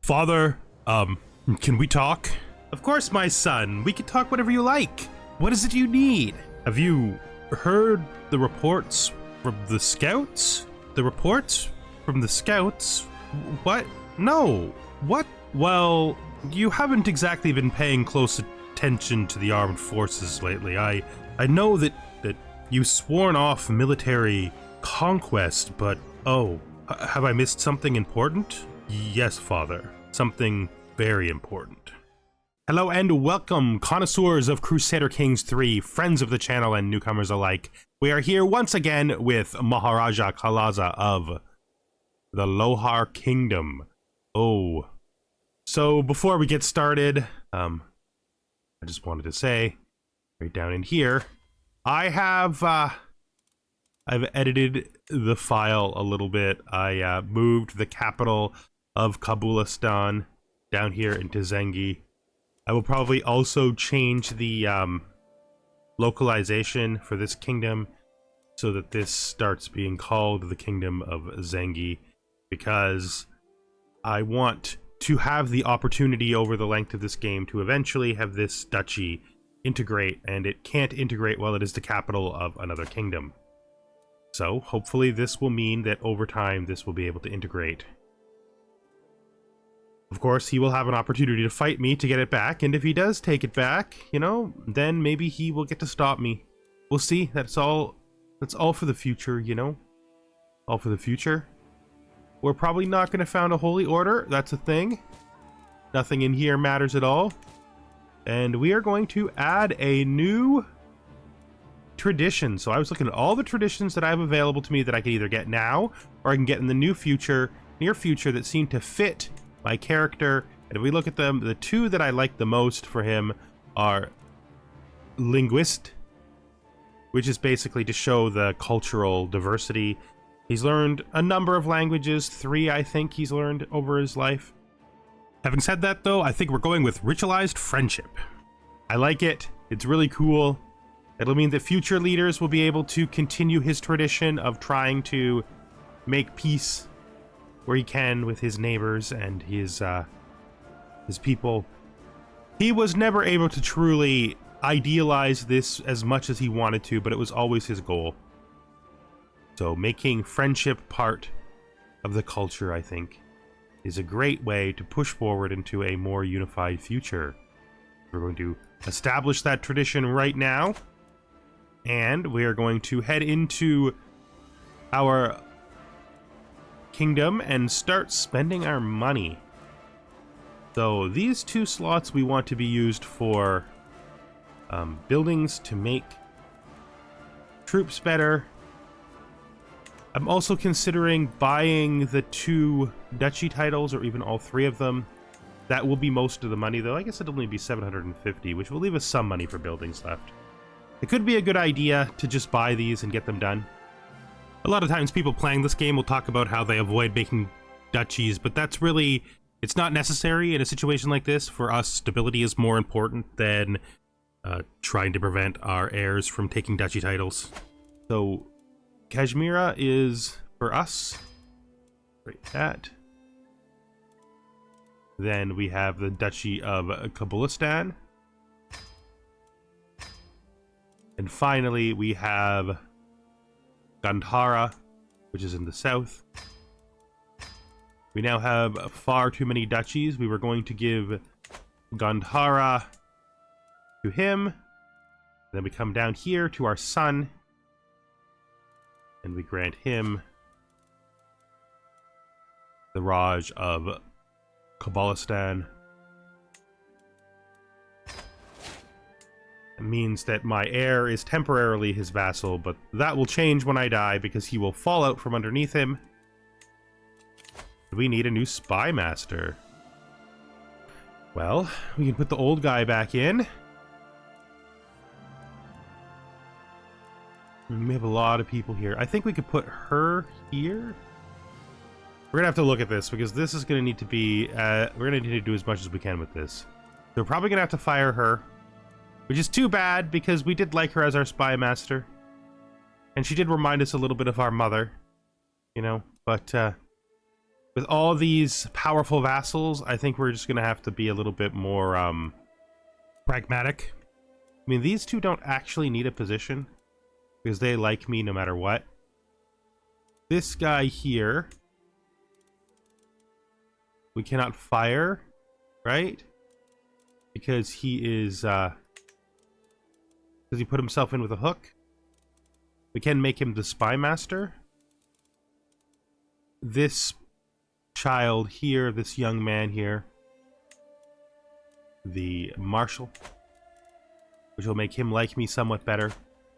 Father, can we talk? Of course, my son. We can talk whatever you like. What is it you need? Have you heard the reports from the scouts? The reports from the scouts? What? No. What? Well, you haven't exactly been paying close attention to the armed forces lately. I know that you've sworn off military conquest, but have I missed something important? Yes, Father. Something very important. Hello and welcome, connoisseurs of Crusader Kings 3, friends of the channel and newcomers alike. We are here once again with Maharaja Kalasa of the Lohara Kingdom. So before we get started, I just wanted to say, right down in here, I've edited the file a little bit. I moved the capital of Kabulistan down here into Zengi. I will probably also change the localization for this kingdom so that this starts being called the Kingdom of Zengi, because I want to have the opportunity over the length of this game to eventually have this duchy integrate, and it can't integrate while it is the capital of another kingdom. So hopefully this will mean that over time this will be able to integrate. Of course, he will have an opportunity to fight me to get it back, and if he does take it back, you know, then maybe he will get to stop me. We'll see. That's all for the future, you know? All for the future. We're probably not going to found a holy order. That's a thing. Nothing in here matters at all. And we are going to add a new tradition. So I was looking at all the traditions that I have available to me that I can either get now or I can get in the near future that seem to fit my character. And if we look at them, the two that I like the most for him are linguist, which is basically to show the cultural diversity. He's learned a number of languages, 3 I think he's learned over his life. Having said that though, I think we're going with ritualized friendship. I like it. It's really cool. It'll mean that future leaders will be able to continue his tradition of trying to make peace where he can with his neighbors and his people. He was never able to truly idealize this as much as he wanted to, but it was always his goal. So making friendship part of the culture, I think, is a great way to push forward into a more unified future. We're going to establish that tradition right now, and we are going to head into our kingdom and start spending our money. So these 2 slots we want to be used for buildings to make troops better. I'm also considering buying the 2 duchy titles, or even all 3 of them. That will be most of the money, though. I guess it'll only be 750, which will leave us some money for buildings left. It could be a good idea to just buy these and get them done. A lot of times people playing this game will talk about how they avoid making duchies, but that's really, it's not necessary in a situation like this. For us, stability is more important than trying to prevent our heirs from taking duchy titles. So Kashmir is for us. Right, that. Then we have the Duchy of Kabulistan. And finally we have Gandhara, which is in the south. We now have far too many duchies. We were going to give Gandhara to him. Then we come down here to our son, and we grant him the Raj of Kabulistan. It means that my heir is temporarily his vassal, but that will change when I die because he will fall out from underneath him. We need a new spy master. Well, we can put the old guy back in. We have a lot of people here. I think we could put her here. We're gonna have to look at this because this is gonna need to be, we're gonna need to do as much as we can with this. We're probably gonna have to fire her, which is too bad because we did like her as our spy master. And she did remind us a little bit of our mother, you know, but With all these powerful vassals, I think we're just gonna have to be a little bit more pragmatic. I mean, these two don't actually need a position because they like me no matter what. This guy here, we cannot fire, right? Because he is, because he put himself in with a hook. We can make him the spy master. This child here, this young man here, the marshal, which will make him like me somewhat better.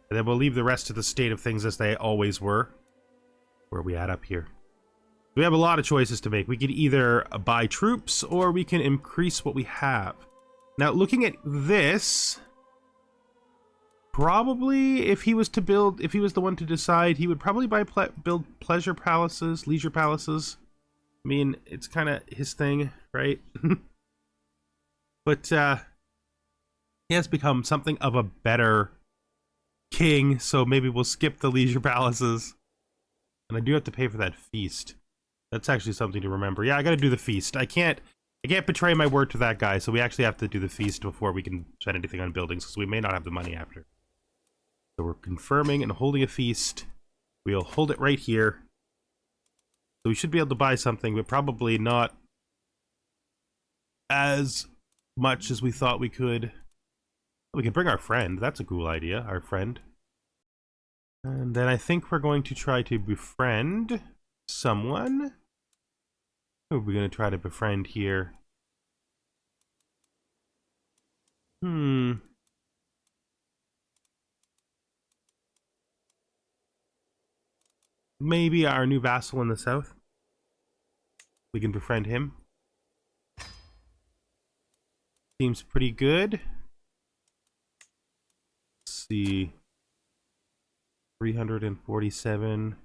And then we'll leave the rest of the state of things as they always were. Where are we at up here? We have a lot of choices to make. We could either buy troops or we can increase what we have. Now, looking at this, probably if he was to build, if he was the one to decide, he would probably build pleasure palaces, leisure palaces. I mean, it's kind of his thing, right? But he has become something of a better king, so maybe we'll skip the leisure palaces. And I do have to pay for that feast. That's actually something to remember. Yeah, I gotta do the feast. I can't betray my word to that guy, so we actually have to do the feast before we can spend anything on buildings, because we may not have the money after. So we're confirming and holding a feast. We'll hold it right here. So we should be able to buy something, but probably not as much as we thought we could. We can bring our friend. That's a cool idea, our friend. And then I think we're going to try to befriend someone. Who are we going to try to befriend here? Maybe our new vassal in the south. We can befriend him. Seems pretty good. Let's see. 347.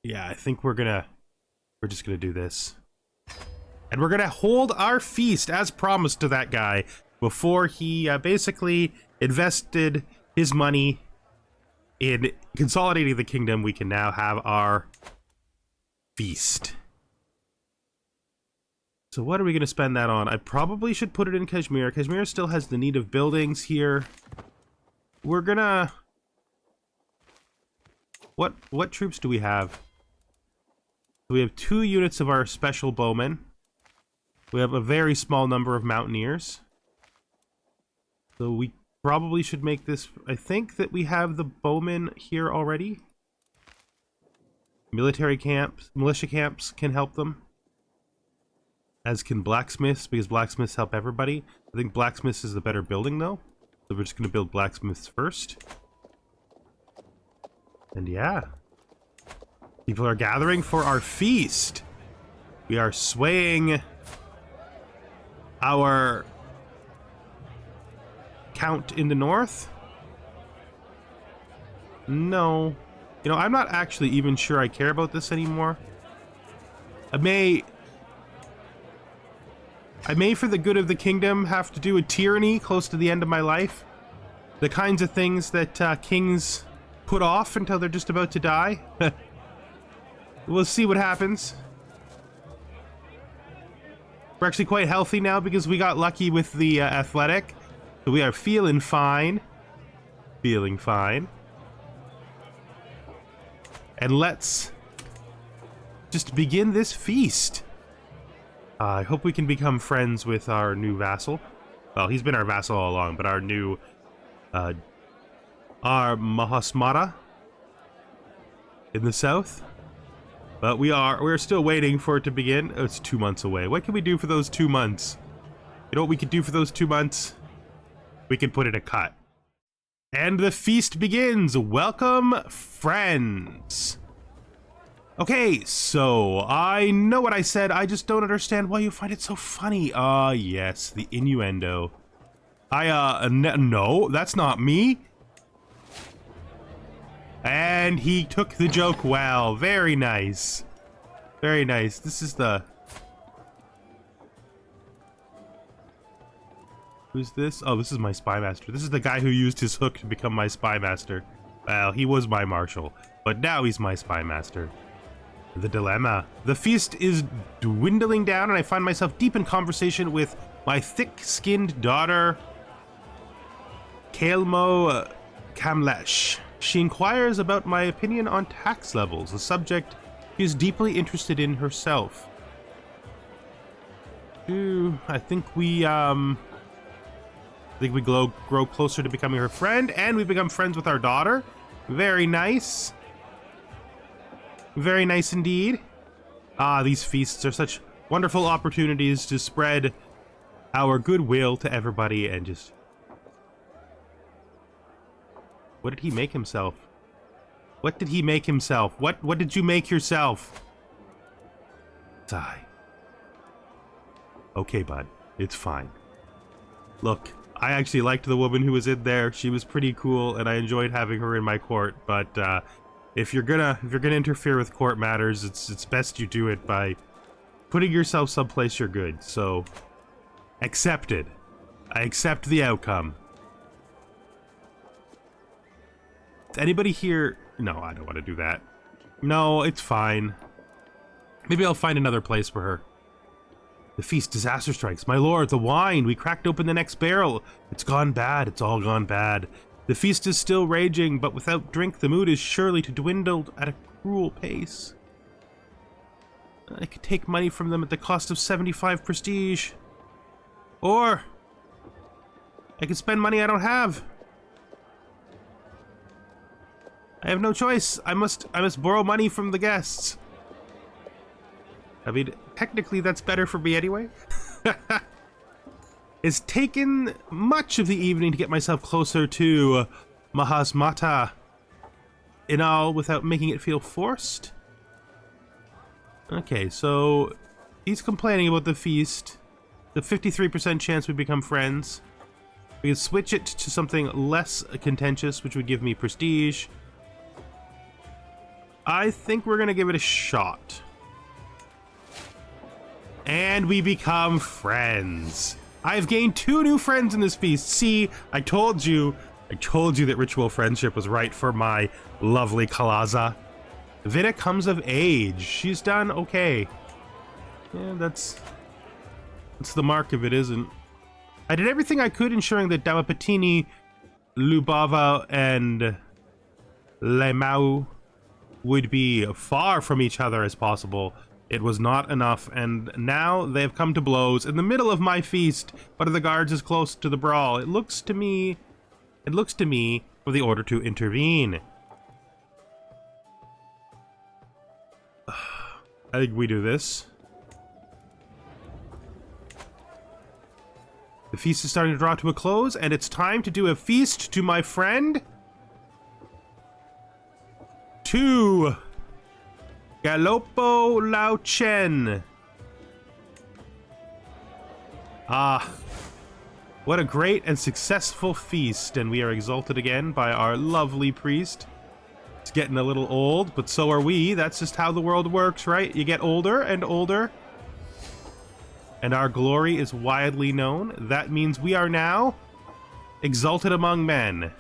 Yeah, I think we're just gonna do this. And we're gonna hold our feast as promised to that guy before he basically invested his money in consolidating the kingdom. We can now have our feast. So what are we gonna spend that on? I probably should put it in Kashmir. Kashmir still has the need of buildings here. We're gonna... What troops do we have? We have 2 units of our special bowmen. We have a very small number of mountaineers. So we probably should make this... I think that we have the bowmen here already. Military camps, militia camps can help them. As can blacksmiths, because blacksmiths help everybody. I think blacksmiths is the better building though. So we're just going to build blacksmiths first. And yeah. People are gathering for our feast. We are swaying our count in the north. No. You know, I'm not actually even sure I care about this anymore. I may, for the good of the kingdom, have to do a tyranny close to the end of my life. The kinds of things that kings put off until they're just about to die. We'll see what happens. We're actually quite healthy now because we got lucky with the athletic. So we are feeling fine. Feeling fine. And let's just begin this feast. I hope we can become friends with our new vassal. Well, he's been our vassal all along, but our new... our Mahasmata in the south. But we're still waiting for it to begin. Oh, it's 2 months away. What can we do for those 2 months? You know what we could do for those 2 months? We can put in a cut. And the feast begins. Welcome, friends. Okay, so I know what I said. I just don't understand why you find it so funny. Ah, yes, the innuendo. No, that's not me. And he took the joke well. Very nice. Very nice. This is the... Who's this? Oh, this is my spy master. This is the guy who used his hook to become my spy master. Well, he was my marshal, but now he's my spy master. The dilemma. The feast is dwindling down, and I find myself deep in conversation with my thick-skinned daughter, Kaelmo Kamlesh. She inquires about my opinion on tax levels, a subject she is deeply interested in herself. I think we grow closer to becoming her friend, and we become friends with our daughter. Very nice. Very nice indeed. Ah, these feasts are such wonderful opportunities to spread our goodwill to everybody and just... What did he make himself? What did he make himself? What did you make yourself? Sigh. Okay, bud. It's fine. Look, I actually liked the woman who was in there. She was pretty cool, and I enjoyed having her in my court, but, if you're gonna interfere with court matters, it's best you do it by putting yourself someplace you're good. So, accepted. I accept the outcome. Is anybody here? No, I don't want to do that. No, it's fine. Maybe I'll find another place for her. The feast disaster strikes. My lord, the wine. We cracked open the next barrel. It's gone bad. It's all gone bad. The feast is still raging, but without drink, the mood is surely to dwindle at a cruel pace. I could take money from them at the cost of 75 prestige. Or I could spend money I don't have. I have no choice. I must borrow money from the guests. I mean, technically that's better for me anyway. It's taken much of the evening to get myself closer to Mahasmata in all without making it feel forced. Okay, so he's complaining about the feast. The 53% chance we become friends. We can switch it to something less contentious, which would give me prestige. I think we're gonna give it a shot. And we become friends. I've gained 2 new friends in this feast. See, I told you that ritual friendship was right for my lovely Kalasa. Vida comes of age. She's done okay. Yeah, that's the mark of it, isn't? I did everything I could ensuring that Damapatini, Lubava, and Lemau would be far from each other as possible. It was not enough, and now they have come to blows in the middle of my feast. One of the guards is close to the brawl. It looks to me for the order to intervene. I think we do this. The feast is starting to draw to a close, and it's time to do a feast to my friend. To Galopo Lao Chen. Ah, what a great and successful feast, and we are exalted again by our lovely priest. It's getting a little old, but so are we. That's just how the world works, right? You get older and older, and our glory is widely known. That means we are now exalted among men.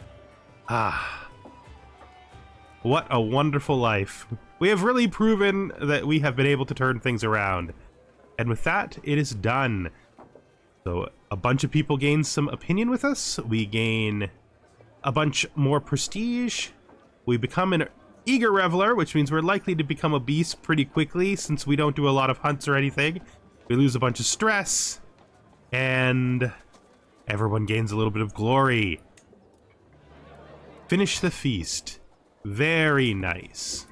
Ah, what a wonderful life. We have really proven that we have been able to turn things around. And with that, it is done. So a bunch of people gain some opinion with us. We gain a bunch more prestige. We become an eager reveler, which means we're likely to become a beast pretty quickly since we don't do a lot of hunts or anything. We lose a bunch of stress. And everyone gains a little bit of glory. Finish the feast. Very nice.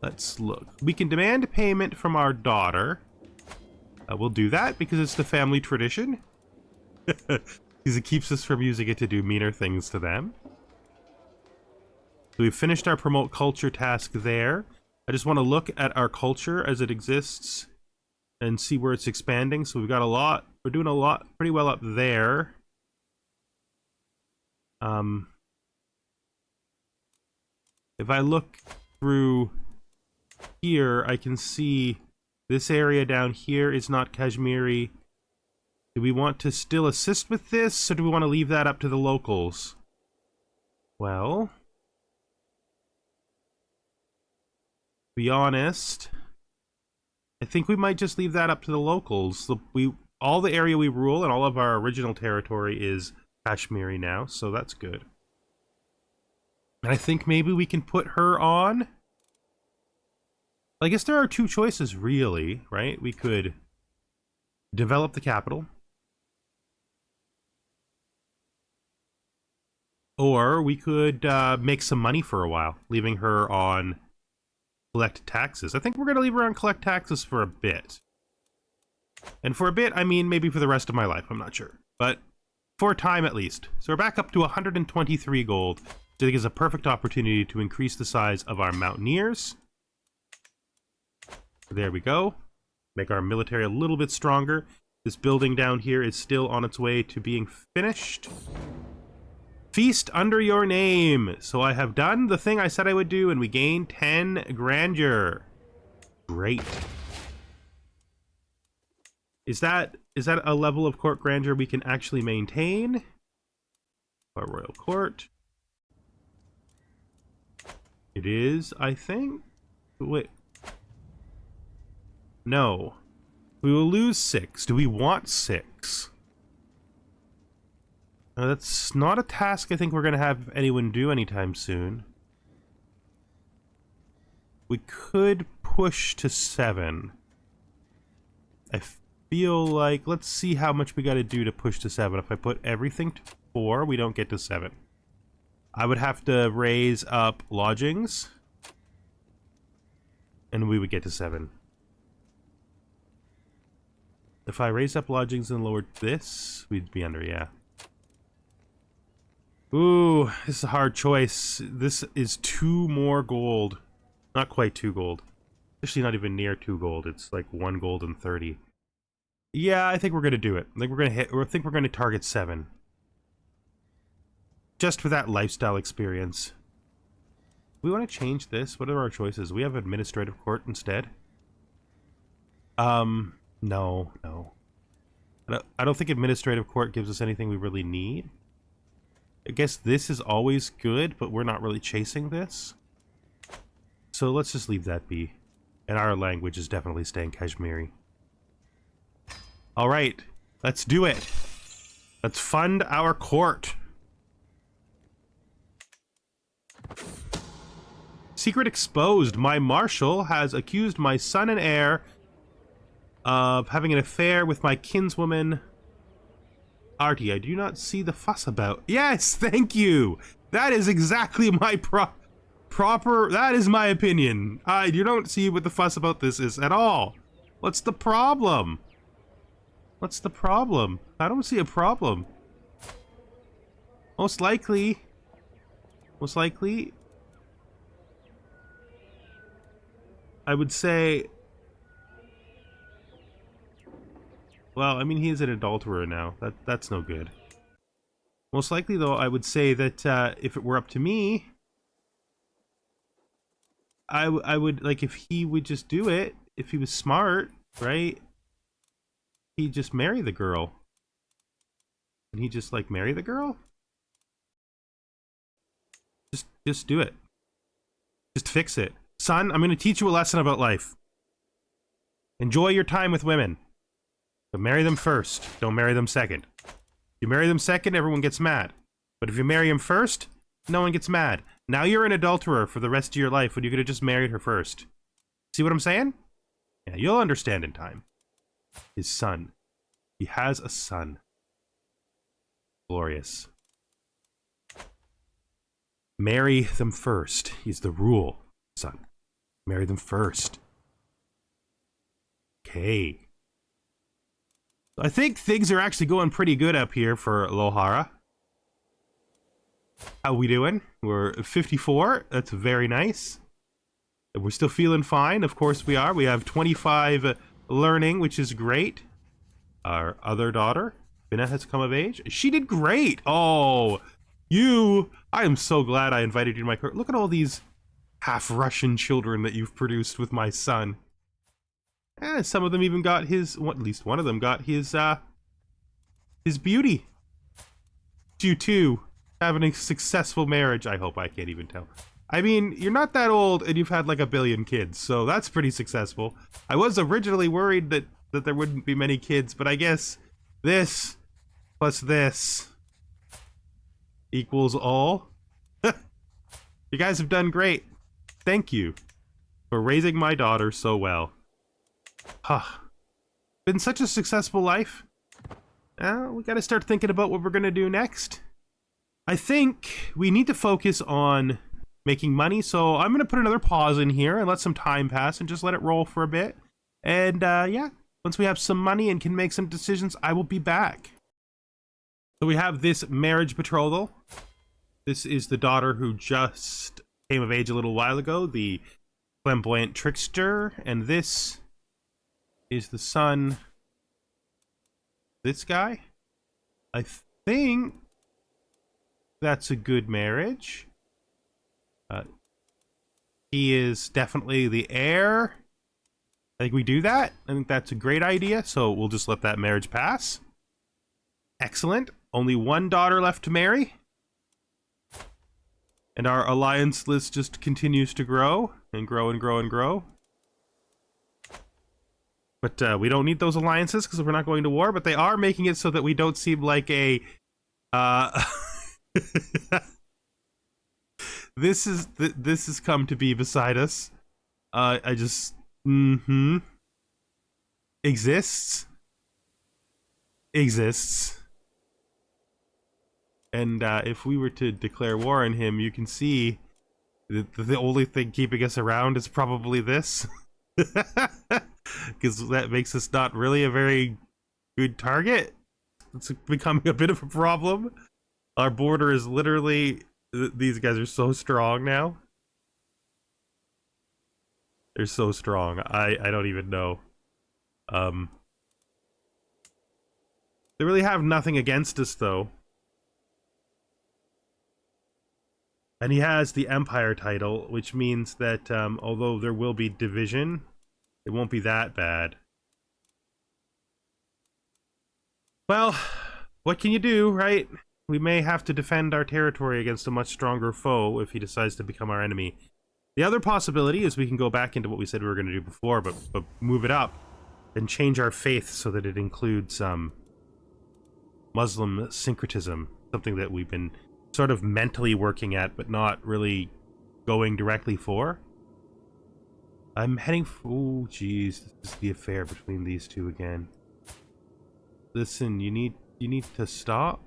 Let's look. We can demand payment from our daughter. We'll do that because it's the family tradition. Because it keeps us from using it to do meaner things to them. So we've finished our promote culture task there. I just want to look at our culture as it exists and see where it's expanding. So we've got a lot. We're doing a lot pretty well up there. If I look through here, I can see this area down here is not Kashmiri. Do we want to still assist with this, or do we want to leave that up to the locals? Well, be honest, I think we might just leave that up to the locals. All the area we rule and all of our original territory is Kashmiri now, so that's good. And I think maybe we can put her on. I guess there are two choices, really, right? We could develop the capital, or we could make some money for a while, leaving her on collect taxes. I think we're going to leave her on collect taxes for a bit. And for a bit, I mean maybe for the rest of my life, I'm not sure. But for a time at least. So we're back up to 123 gold, which I think is a perfect opportunity to increase the size of our mountaineers. There we go. Make our military a little bit stronger. This building down here is still on its way to being finished. Feast under your name. So I have done the thing I said I would do, and we gain 10 grandeur. Great. Is that a level of court grandeur we can actually maintain? Our royal court. It is, I think. Wait. No. We will lose 6. Do we want 6? That's not a task I think we're going to have anyone do anytime soon. We could push to 7. I feel like... Let's see how much we got to do to push to 7. If I put everything to 4, we don't get to 7. I would have to raise up lodgings. And we would get to 7. If I raise up lodgings and lowered this, we'd be under, yeah. Ooh, this is a hard choice. This is 2 more gold. Not quite 2 gold. Actually, not even near 2 gold. It's like 1 gold and 30. Yeah, I think we're gonna do it. I think we're gonna hit, or I think we're gonna target 7. Just for that lifestyle experience. We want to change this. What are our choices? We have administrative court instead. No. I don't think administrative court gives us anything we really need. I guess this is always good, but we're not really chasing this. So let's just leave that be. And our language is definitely staying Kashmiri. Alright, let's do it. Let's fund our court. Secret exposed. My marshal has accused my son and heir of having an affair with my kinswoman, Artie. I do not see the fuss about. Yes, thank you. That is exactly my proper. That is my opinion. You don't see what the fuss about this is at all. What's the problem? What's the problem? I don't see a problem. Most likely, I would say. Well, I mean, he is an adulterer now. That's no good. Most likely, though, I would say that if it were up to me, I would, like, if he would just do it, if he was smart, right? He'd just marry the girl. And he'd just, like, marry the girl? Just do it. Just fix it. Son, I'm going to teach you a lesson about life. Enjoy your time with women. But marry them first. Don't marry them second. If you marry them second, everyone gets mad. But if you marry them first, no one gets mad. Now you're an adulterer for the rest of your life when you could have just married her first. See what I'm saying? Yeah, you'll understand in time. His son. He has a son. Glorious. Marry them first. He's the rule, son. Marry them first. Okay. I think things are actually going pretty good up here for Lohara. How we doing? We're 54. That's very nice. We're still feeling fine. Of course we are. We have 25 learning, which is great. Our other daughter, Binna, has come of age. She did great. Oh, I am so glad I invited you to my court. Look at all these half Russian children that you've produced with my son. And some of them even got at least one of them got his beauty. You too, having a successful marriage. I hope. I can't even tell. I mean, you're not that old and you've had like 1 billion kids, so that's pretty successful. I was originally worried that there wouldn't be many kids, but I guess this plus this equals all. You guys have done great. Thank you for raising my daughter so well. Huh. Been such a successful life. We gotta start thinking about what we're gonna do next. I think we need to focus on making money, so I'm gonna put another pause in here and let some time pass and just let it roll for a bit. And yeah, once we have some money and can make some decisions, I will be back. So we have this marriage betrothal. This is the daughter who just came of age a little while ago, the flamboyant trickster, and this is the son. This guy? I think that's a good marriage. He is definitely the heir. I think we do that. I think that's a great idea, so we'll just let that marriage pass. Excellent. Only one daughter left to marry. And our alliance list just continues to grow and grow and grow and grow. But we don't need those alliances because we're not going to war, but they are making it so that we don't seem like a... This has come to be beside us. I just... Exists. And if we were to declare war on him, you can see that the only thing keeping us around is probably this. Because that makes us not really a very good target. It's becoming a bit of a problem. Our border is literally... These guys are so strong now. They're so strong. I don't even know. They really have nothing against us, though. And he has the Empire title, which means that although there will be division, it won't be that bad. Well, what can you do, right? We may have to defend our territory against a much stronger foe if he decides to become our enemy. The other possibility is we can go back into what we said we were going to do before, but move it up and change our faith so that it includes Muslim syncretism, something that we've been sort of mentally working at, but not really going directly for. I'm heading for... Oh, geez, this is the affair between these two again. Listen, you need to stop.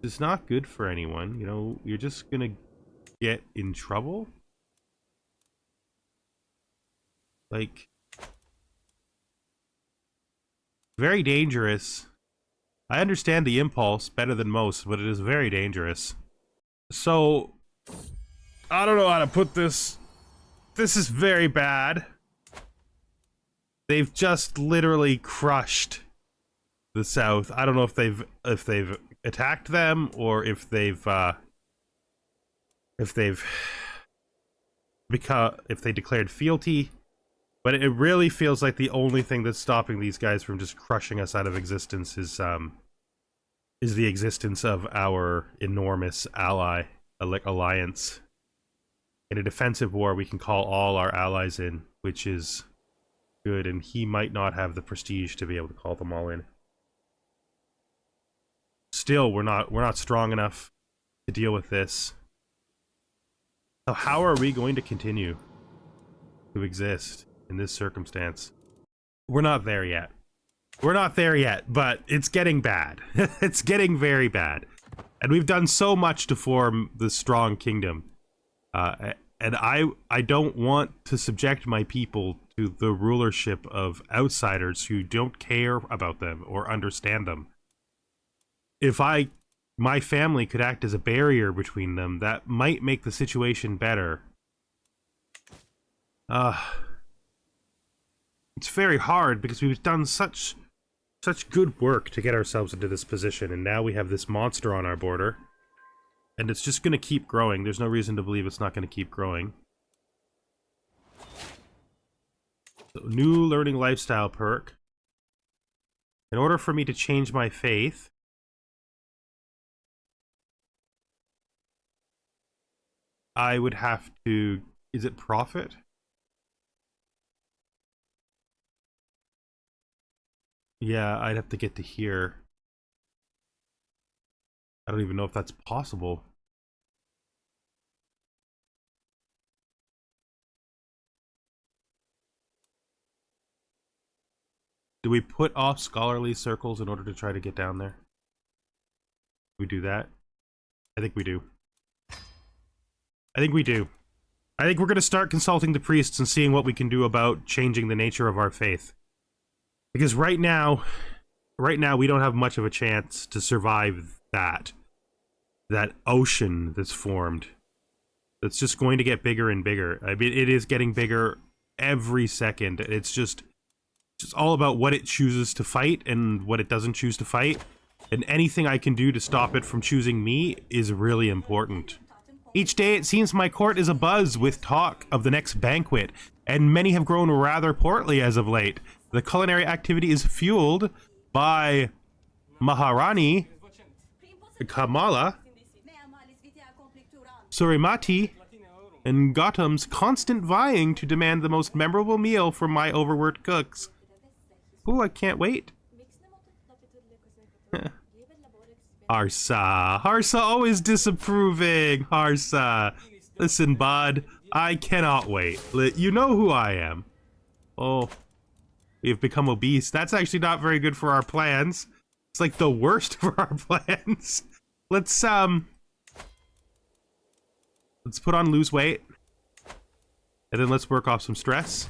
It's not good for anyone, you know. You're just gonna get in trouble. Like, very dangerous. I understand the impulse better than most, but it is very dangerous. So, I don't know how to put this. This is very bad. They've just literally crushed the South. I don't know if they've attacked them or if they declared fealty, but it really feels like the only thing that's stopping these guys from just crushing us out of existence is the existence of our enormous alliance. In a defensive war, we can call all our allies in, which is good, and he might not have the prestige to be able to call them all in. Still, we're not strong enough to deal with this. So how are we going to continue to exist in this circumstance? We're not there yet. We're not there yet, but it's getting bad. It's getting very bad. And we've done so much to form the strong kingdom. And I don't want to subject my people to the rulership of outsiders who don't care about them or understand them. If my family could act as a barrier between them, that might make the situation better. It's very hard because we've done such good work to get ourselves into this position, and now we have this monster on our border. And it's just going to keep growing. There's no reason to believe it's not going to keep growing. So, new learning lifestyle perk. In order for me to change my faith, I would have to... Is it profit? Yeah, I'd have to get to here. I don't even know if that's possible. Do we put off scholarly circles in order to try to get down there? We do that? I think we do. I think we do. I think we're going to start consulting the priests and seeing what we can do about changing the nature of our faith. Because right now we don't have much of a chance to survive that ocean that's formed. That's just going to get bigger and bigger. I mean, it is getting bigger every second. It's just all about what it chooses to fight and what it doesn't choose to fight. And anything I can do to stop it from choosing me is really important. Each day it seems my court is abuzz with talk of the next banquet, and many have grown rather portly as of late. The culinary activity is fueled by Maharani Kamala, Surimati, and Gautam's constant vying to demand the most memorable meal from my overworked cooks. Ooh, I can't wait. Harsa always disapproving. Harsa, listen, bud, I cannot wait. You know who I am. Oh, we've become obese. That's actually not very good for our plans. It's like the worst for our plans. Let's put on lose weight, and then let's work off some stress.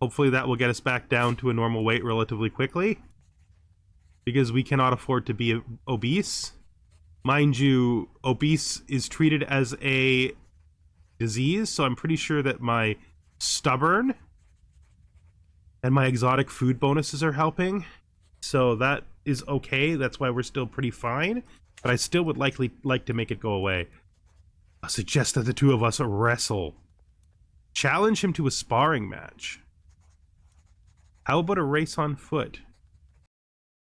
Hopefully that will get us back down to a normal weight relatively quickly, because we cannot afford to be obese. Mind you, obese is treated as a disease, so I'm pretty sure that my stubborn and my exotic food bonuses are helping. So that is okay. That's why we're still pretty fine. But I still would like to make it go away. I suggest that the two of us wrestle. Challenge him to a sparring match. How about a race on foot?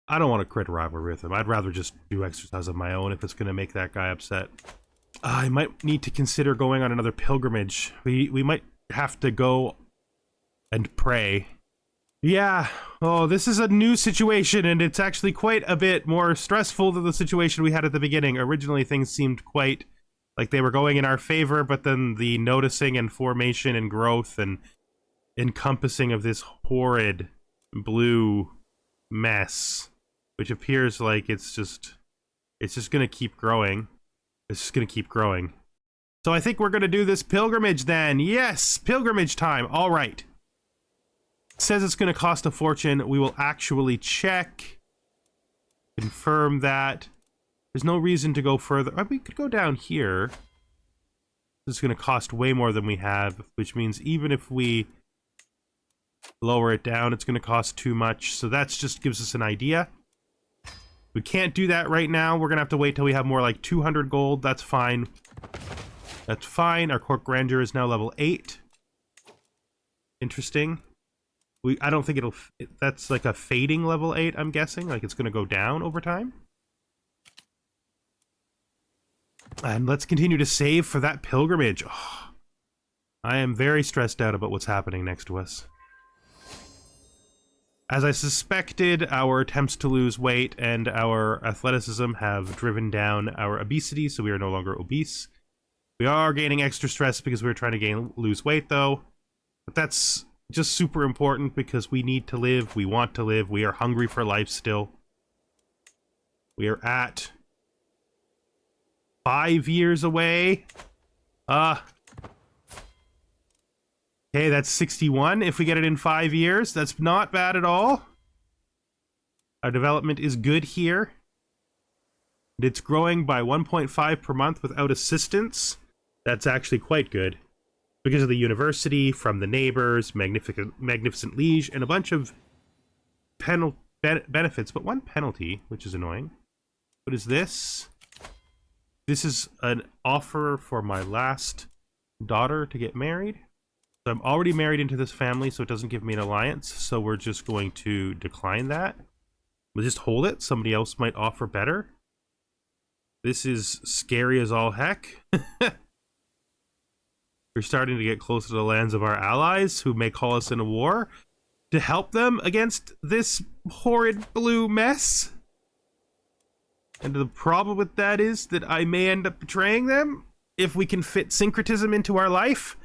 I don't want to crit rivalry with him. I'd rather just do exercise of my own if it's going to make that guy upset. I might need to consider going on another pilgrimage. We might have to go and pray. Yeah, oh, this is a new situation, and it's actually quite a bit more stressful than the situation we had at the beginning. Originally, things seemed quite like they were going in our favor, but then the noticing and formation and growth and encompassing of this horrid blue mess, which appears like it's just gonna keep growing. It's just gonna keep growing. So I think we're gonna do this pilgrimage then. Yes, pilgrimage time. All right. Says it's going to cost a fortune. We will actually check, confirm that. There's no reason to go further. We could go down here. This is going to cost way more than we have, which means even if we lower it down, it's going to cost too much. So that just gives us an idea. We can't do that right now. We're going to have to wait till we have more like 200 gold. That's fine. That's fine. Our court grandeur is now level 8. Interesting. I don't think that's like a fading level 8, I'm guessing. Like it's going to go down over time. And let's continue to save for that pilgrimage. Oh, I am very stressed out about what's happening next to us. As I suspected, our attempts to lose weight and our athleticism have driven down our obesity, so we are no longer obese. We are gaining extra stress because we're trying to lose weight, though. But that's just super important because we need to live, we want to live, we are hungry for life still. We are at 5 years away. Okay, that's 61 if we get it in 5 years. That's not bad at all. Our development is good here. It's growing by 1.5 per month without assistance. That's actually quite good. Because of the university, from the neighbors, magnificent liege, and a bunch of benefits, but one penalty, which is annoying. What is this? This is an offer for my last daughter to get married. So I'm already married into this family, so it doesn't give me an alliance, so we're just going to decline that. We'll just hold it. Somebody else might offer better. This is scary as all heck. We're starting to get closer to the lands of our allies who may call us in a war to help them against this horrid blue mess. And the problem with that is that I may end up betraying them if we can fit syncretism into our life.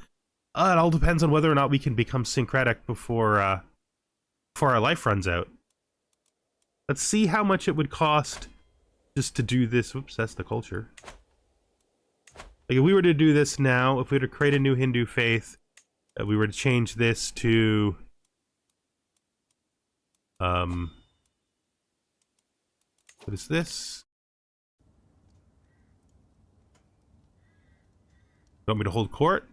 It all depends on whether or not we can become syncretic before our life runs out. Let's see how much it would cost just to do this. Oops, that's the culture. Like if we were to do this now, if we were to create a new Hindu faith, we were to change this to what is this? You want me to hold court?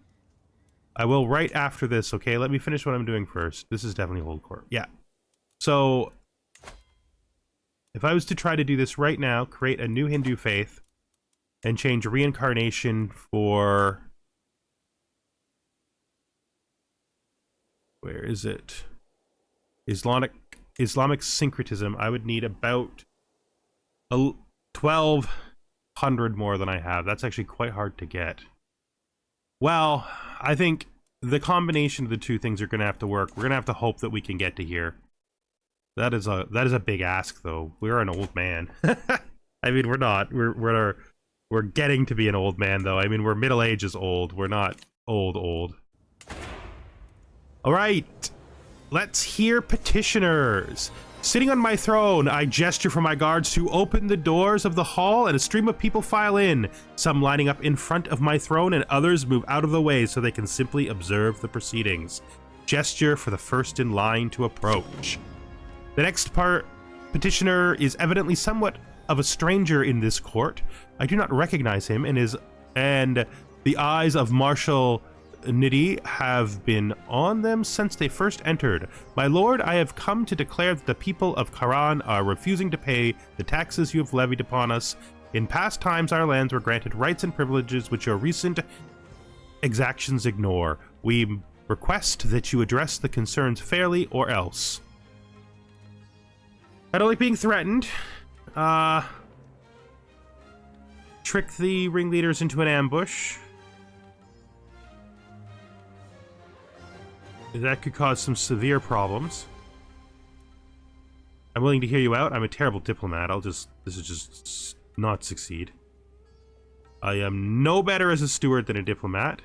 I will right after this, okay? Let me finish what I'm doing first. This is definitely hold court. Yeah. So, if I was to try to do this right now, create a new Hindu faith, and change reincarnation for... Where is it? Islamic syncretism, I would need about 1,200 more than I have. That's actually quite hard to get. Well, I think the combination of the two things are going to have to work. We're going to have to hope that we can get to here. That is a big ask, though. We're an old man. I mean, we're not. We're getting to be an old man, though. I mean, we're middle age is old. We're not old. All right. Let's hear petitioners. Sitting on my throne, I gesture for my guards to open the doors of the hall, and a stream of people file in, some lining up in front of my throne and others move out of the way so they can simply observe the proceedings. Gesture for the first in line to approach. The next petitioner is evidently somewhat of a stranger in this court. I do not recognize him, and the eyes of Marshal Nidhi have been on them since they first entered. My lord, I have come to declare that the people of Karan are refusing to pay the taxes you have levied upon us. In past times, our lands were granted rights and privileges which your recent exactions ignore. We request that you address the concerns fairly or else. I don't like being threatened. Trick the ringleaders into an ambush. That could cause some severe problems. I'm willing to hear you out. I'm a terrible diplomat. This is just not succeed. I am no better as a steward than a diplomat.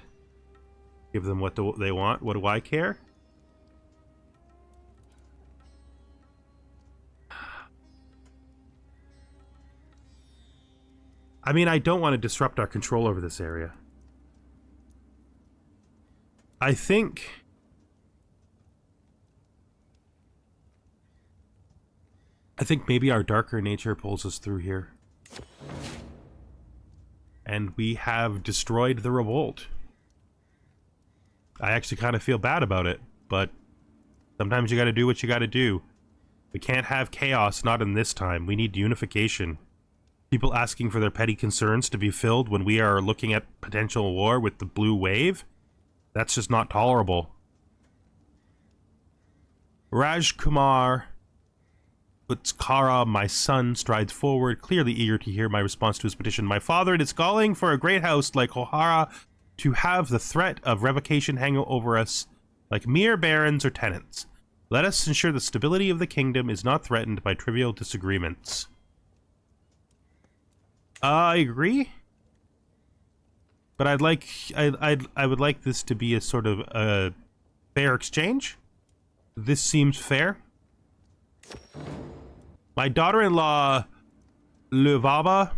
Give them what they want. What do I care? I mean, I don't want to disrupt our control over this area. I think maybe our darker nature pulls us through here. And we have destroyed the revolt. I actually kind of feel bad about it, but sometimes you gotta do what you gotta do. We can't have chaos, not in this time. We need unification. People asking for their petty concerns to be filled when we are looking at potential war with the blue wave? That's just not tolerable. Rajkumar Utskara, my son, strides forward, clearly eager to hear my response to his petition. My father, it is calling for a great house like Lohara to have the threat of revocation hang over us like mere barons or tenants. Let us ensure the stability of the kingdom is not threatened by trivial disagreements. I agree, but I would like this to be a sort of a fair exchange. This seems fair. My daughter-in-law, Luvaba,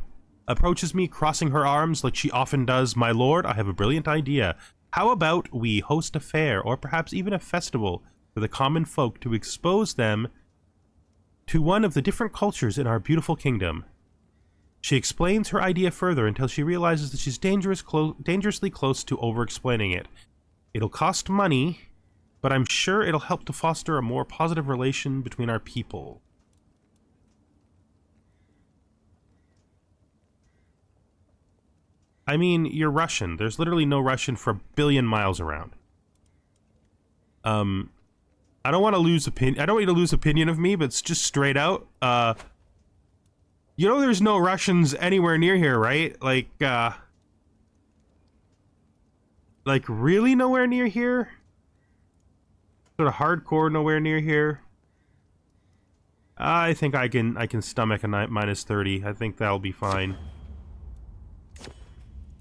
approaches me, crossing her arms like she often does. My lord, I have a brilliant idea. How about we host a fair, or perhaps even a festival, for the common folk to expose them to one of the different cultures in our beautiful kingdom? She explains her idea further until she realizes that she's dangerously close to over-explaining it. It'll cost money, but I'm sure it'll help to foster a more positive relation between our people. I mean, you're Russian. There's literally no Russian for a billion miles around. I don't want to lose opinion. I don't want you to lose opinion of me, but it's just straight out. You know there's no Russians anywhere near here, right? Like really nowhere near here? Sort of hardcore nowhere near here? I think I can stomach a minus 30. I think that'll be fine.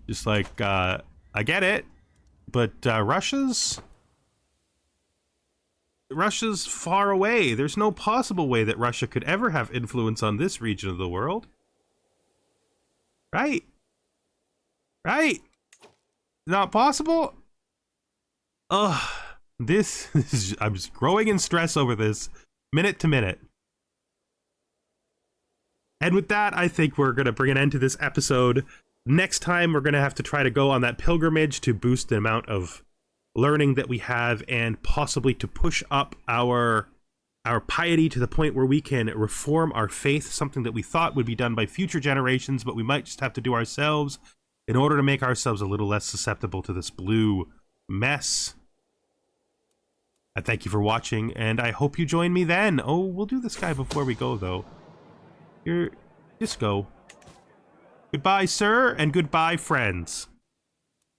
Just like, I get it, but Russia's far away. There's no possible way that Russia could ever have influence on this region of the world. Right? Right? Not possible? Ugh. This is, I'm just growing in stress over this, minute to minute. And with that, I think we're going to bring an end to this episode. Next time, we're going to have to try to go on that pilgrimage to boost the amount of learning that we have and possibly to push up our piety to the point where we can reform our faith, something that we thought would be done by future generations, but we might just have to do ourselves in order to make ourselves a little less susceptible to this blue mess. I thank you for watching, and I hope you join me then. Oh, we'll do this guy before we go, though. Just go. Goodbye, sir, and goodbye, friends.